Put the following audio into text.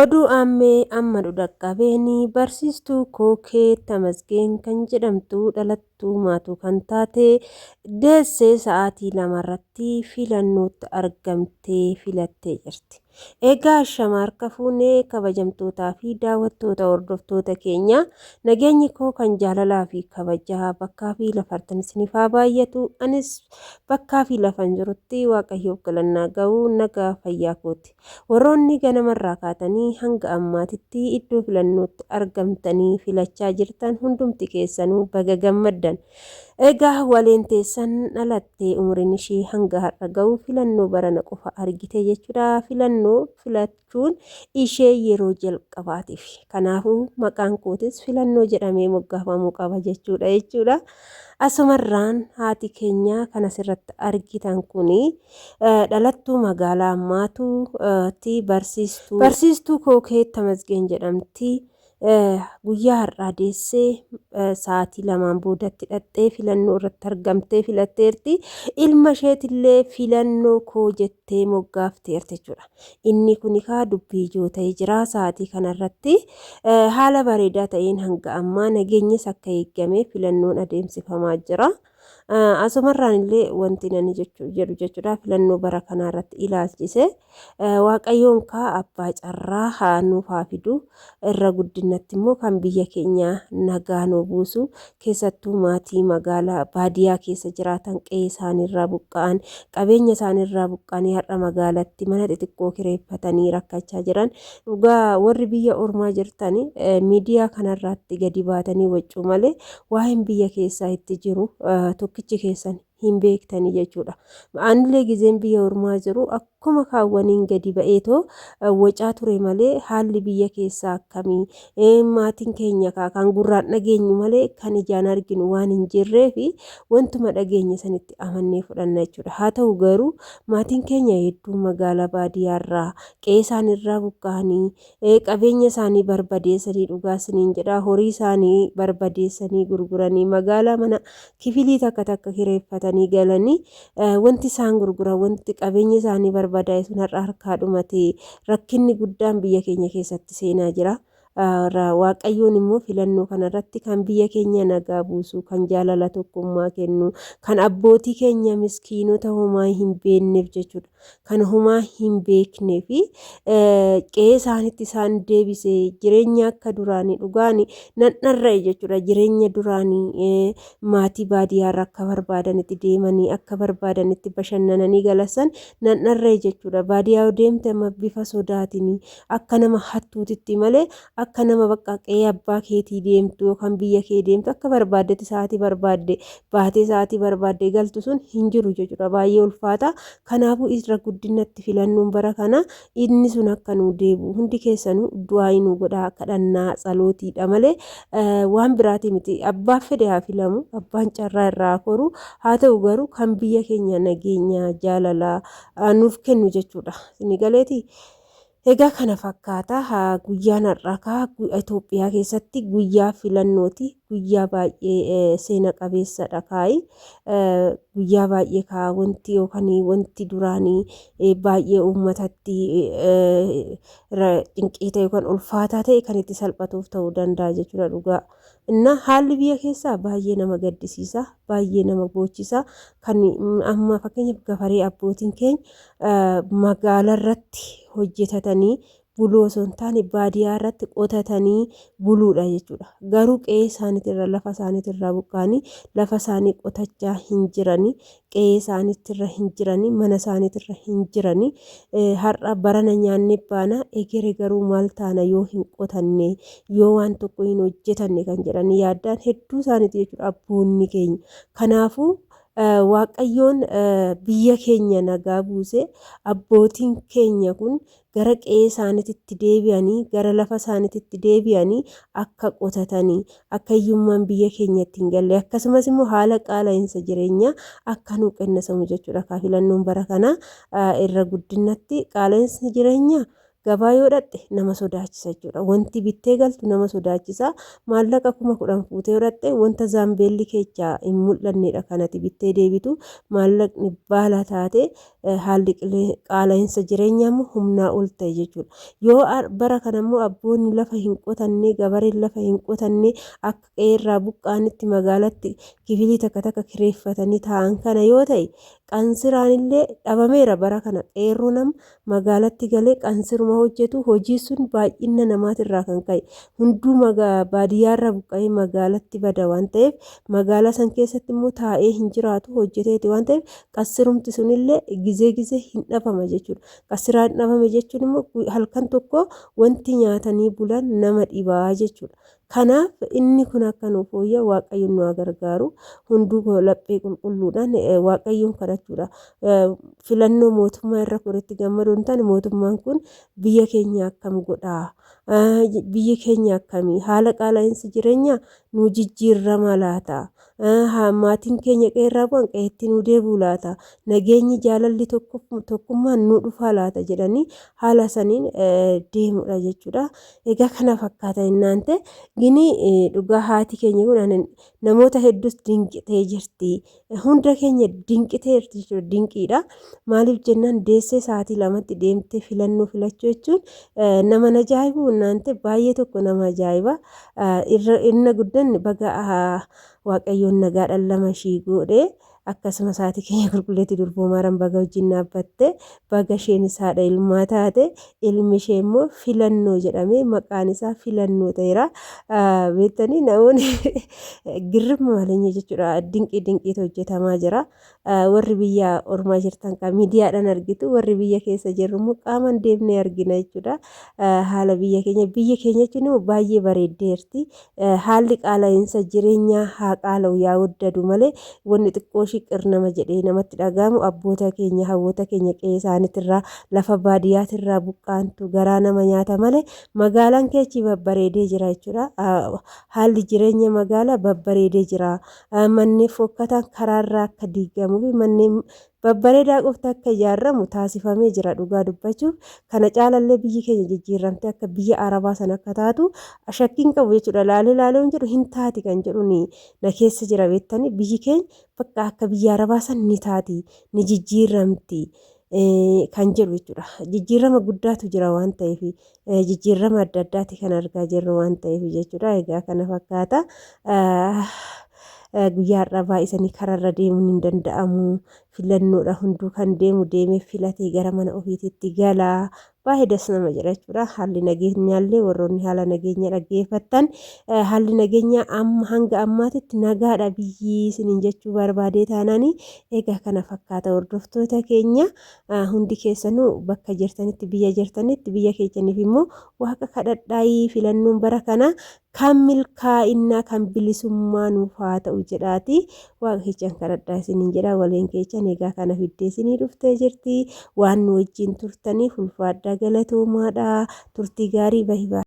Oduu ammee amma dhaqqabeenii barsiistuu Kookee Tamasgeen kan jedhamtu dhalattuu maatuu kan taate deessee sa'aatii lamarratti filannootti argamtee filattee jirti. Egaa shamarka fuunee kabajamtootaa fi daawwattoota hordoftoota keenya nageenyi koo kan jaalalaa fi kabajaa bakkaa fi lafartan isiniifaa baay'atu anis bakkaa fi lafan jirutti waaqayyoof galannaa ga'uu nagaa fayyaa kooti. Warroonni ganamarraa kaatanii hanga ammaatitti iddoo filannootti argamtanii filachaa jirtan hundumti keessanuu baga gammaddan. Egaa waleen teessan dhalattee umriin ishee hanga har'a ga'u filannoo barana qofa argite jechuudha. Filannoo filachuun ishee yeroo jalqabaatiif. Kanaafuu maqaan kootis filannoo jedhamee moggaafamuu qaba jechuudha. Asumarraan haati keenya kan asirratti argitan kuni dhalattuu magaalaa Maatuuti barsiistuu Kookee Tamasgeen jedhamti. Guyyaa har'aa deessee sa'aatii lamaan boodatti hidhattee filannoo irratti argamtee filatteerti. Ilma isheetillee filannoo koo jettee moggaafteerti jechuudha. Inni kun kaa dubbii ijoo ta'ee jira sa'aatii kanarratti. Haala bareedaa ta'een hanga ammaa nageenyis akka eegame filannoon adeemsifamaa jira. Asumarraan illee wanti nani jedhu jechuudha filannoo bara kanarratti ilaalchise waaqayyoon kaa abbaa carraa haa nuuf haa fidu irra guddinatti immoo kan biyya keenya nagaa nuu buusu keessattuu maatii magaalaa baadiyyaa keessa jiraatan qe'ee isaaniirraa buqqa'an qabeenya isaaniirraa buqqa'anii har'a magaalatti mana xixiqqoo kireeffatanii rakkachaa jiran dhugaa warri biyya ormaa jirtan miidiyaa kanarratti gadi baatanii waccuu malee waa'een biyya keessaa itti jiru tokkichi keessan hin beektanii jechuudha. Anillee gizeen biyya ormaa jiru akkuma kaawwaniin gadi ba'eetoo wacaa ture malee haalli biyya keessaa akkamii maatiin keenya kan gurraan dhageenyu malee kan ijaan arginu waan hin jirree fi wantuma dhageenye sanitti amannee fudhanna jechuudha. Haa ta'u garuu maatiin keenya hedduu magaalaa baadiyyaarraa qe'ee isaaniirraa buqqa'anii qabeenya isaanii barbadeessanii dhugaa isiniin jedha horii isaanii barbadeessanii gurguranii magaalaa mana kifilii takka kireeffatanii galanii wanti isaan gurguran wanti qabeenya isaanii barbadaa'e sun har'a harkaa dhumate rakkinni guddaan biyya keenya keessatti seenaa jira. Waaqayyoon immoo filannoo kanarratti kan biyya keenya nagaa buusu kan jaalala tokkummaa kennu kan abbootii keenya miskiinota homaa hin beekneef jechuudha kan homaa hin beeknee fi qe'ee isaanitti isaan deebisee jireenya akka duraanii dhugaanii nan'arra'e jechuudha jireenya duraanii maatii baadiyyaarra akka barbaadanitti deemanii akka barbaadanitti bashannananii galassan nan'arra'e jechuudha baadiyyaa deemte bifa sodaatinii akka nama hattuutitti malee akka nama bakka qe'ee abbaa keetii deemtu yookaan biyya kee deemtu akka barbaaddetti sa'aatii barbaadde baatee sa'aatii barbaadde galtu sun hin jiru jechuudha baay'ee ulfaata. Kanaafuu irra guddinatti filannoon bara kana inni sun akka nuu deebi'u hundi keessanuu du'aa nuu godhaa kadhannaa tsalootiidha malee waan biraati miti abbaaf fedhe haa filamu abbaan carraa irraa koru haa ta'u garuu kan biyya keenya nageenya jaalalaa nuuf kennu jechuudha. Ni galeetii. Egaa kana fakkaata guyyaan har'aa Itoophiyaa keessatti guyyaa filannooti guyyaa baay'ee seena qabeessadha guyyaa baay'ee wanti yookaan wanti duraanii baay'ee uummatatti cinqiita yookaan ulfaataa ta'e kan itti salphatuuf ta'uu danda'a jechuudha dhugaa. Inna haalli biyya keessaa baay'ee nama gaddisiisa baay'ee nama bochisa kan amma fakkeenyaaf gafaree abbootiin keenya magaalaa irratti hojjetatanii buluu osoo hin taane baadiyyaa irratti qotatanii buluudha jechuudha. Garuu qe'ee isaaniitirra lafa isaaniitirraa buqqa'anii lafa isaanii qotachaa hin jiranii qe'ee isaaniitirra hin jiranii mana isaaniitirra hin jiranii har'a barana nyaanne baana egere garuu maal taana yoo hin qotanne yoo waan tokko hin hojjetanne kan jedhanii yaaddaan hedduu isaaniiti jechuudha abboonni keenya. Kanaafuu waaqayyoon biyya keenya nagaa buuse abbootiin keenya kun gara qe'ee isaaniitti deebi'anii gara lafa isaaniitti deebi'anii akka qotatanii akka hiyyummaan biyya keenyatti hin galle akkasumas immoo haala qaala'insa jireenyaa akka nuu qinnisamu jechuudha. Filannoon bara kana irra guddinatti qaala'insi jireenyaa gabaa yoo dhaqxe nama sodaachisa jechuudha. Wanti bittee galtu nama sodaachisa. Maallaqa 10,000 fuutee yoo dhaqxe wanta zaambeelli keechaa hin mul'annedha kanatti bittee deebitu maallaqni baala taate haalli qaala'insa jireenyaa immoo humnaa ol ta'e jechuudha. Yoo bara kana immoo abboonni lafa hin qotanne gabareen lafa hin qotanne akka qe'eerraa buqqaanitti magaalatti kifilii takka takka kireeffatanii taa'an kana yoo ta'e qansiraan illee dhabameera bara kana qeerroo nama magaalatti galee qansiruma hojjetu hojii sun baay'ina namaatirraa kan ka'e hunduu baadiyyaarra buqqa'ee magaalatti bada waan ta'eef magaalaa san keessatti immoo taa'ee hin jiraatu hojjeteeti waan ta'eef qansirumti sunillee gizee hin dhabama jechuudha. Qansiraan hin dhabame jechuun immoo halkan tokko wanti nyaatanii bulan nama dhibaa jechuudha. Kanaaf inni kun akka nuuf fooyya'u waaqayyoon nu gargaaru hunduu laphee qulqulluudhaan waaqayyoon kadhachuudha. Filannoo mootummaa irra koritti gammaduu hin taane mootummaan kun biyya keenya akkam godhaa? Biyyi keenya akkamii? Haala qaala'insi jireenyaa nu jijjiirama laata? Maatiin keenya qe'eerraa bu'an qe'eetti nu deebi'u laata? Nageenyi jaalalli tokkummaan nu dhufaa laata jedhanii haala saniin deemudha jechuudha. Egaa kana fakkaata innaan ta'e gini dhugaa haati keenya kun namoota hedduus dinqitee jirti. Hunda keenya dinqitee jirti jechuudha. Dinqiidha. Maaliif jennaan deessee sa'aatii lamatti deemtee filannoo filachuu jechuun nama ajaa'ibu innaan ta'e baay'ee tokko nama ajaa'iba. Irra guddaan baga waaqayyoon nagaadhaan lama ishii godhee akkasumas haati keenya qulqulleetti durboo maaran baga wajjin dhaabbatte baga isheen isaadha ilmaa taate ilmi ishee immoo filannoo jedhamee maqaan isaa filannoo ta'eera. Beektanii namoonni girrima malee jechuudha dinqiitu hojjetamaa jira. Warri biyya ormaa jirtan kan miidiyaadhaan argitu warri biyya keessa jirru immoo qaamaan deemnee argina jechuudha. Haala biyya keenya jechuun immoo baay'ee bareeddeerti. Haalli qaala'insa jireenyaa haa qaala'u yaa waddadu malee wanni xiqqoo shiqir nama jedhee namatti dhagahamu abboota keenya hawwoota keenya qe'ee isaaniitirraa lafa baadiyyaatirraa buqqaantu garaa nama nyaata malee magaalaan keechi babbareedee jira jechuudha. Haalli jireenya magaalaa babbareedee jira. Manneen fokkataan karaarraa akka diigamuu fi manneen babbareedaa qofti akka ijaaramu taasifamee jira dhugaa dubbachuuf. Kana caalallee biyyi keenya jijjiiramtee akka biyya arabaa sana akka taatu shakkiin qabu jechuudha. Laalee jedhu hin taati kan jedhu na keessa jira beektanii biyyi keenya bakka akka biyya arabaa sana ni taati ni jijjiiramti. Kan jedhu jechuudha. Jijjiirama guddaatu jira waan ta'eef jijjiirama adda addaati kan argaa jirru waan ta'eef jechuudha. Egaa kana fakkaata. Guyyaa har'aa baay'isanii karaarra deemuun hin danda'amu. Filannoodha hunduu kan deemee filatee gara mana ofiitti gala. Baay'ee das nama jedha jechuudha. Haalli nageenyaallee warroonni haala nageenya dhaggeeffattan haalli nageenyaa hanga ammaatitti nagaadha biyyi isiniin jechuu barbaadee taananii egaa kana fakkaata hordoftoota keenya hundi keessanuu bakka jirtanitti biyya keessaniif immoo waaqa kadhadhaayii filannoon bara kana kan milkaa'inaa kan bilisummaa nuuf haa ta'u jedhaati waaqa keechan kadhadhaa isiniin jedha waliin keechan egaa kana fiddee isinii dhuftee jirti waan nu wajjin turtaniif ulfaadhaa galatoomaadha turtii gaarii bahii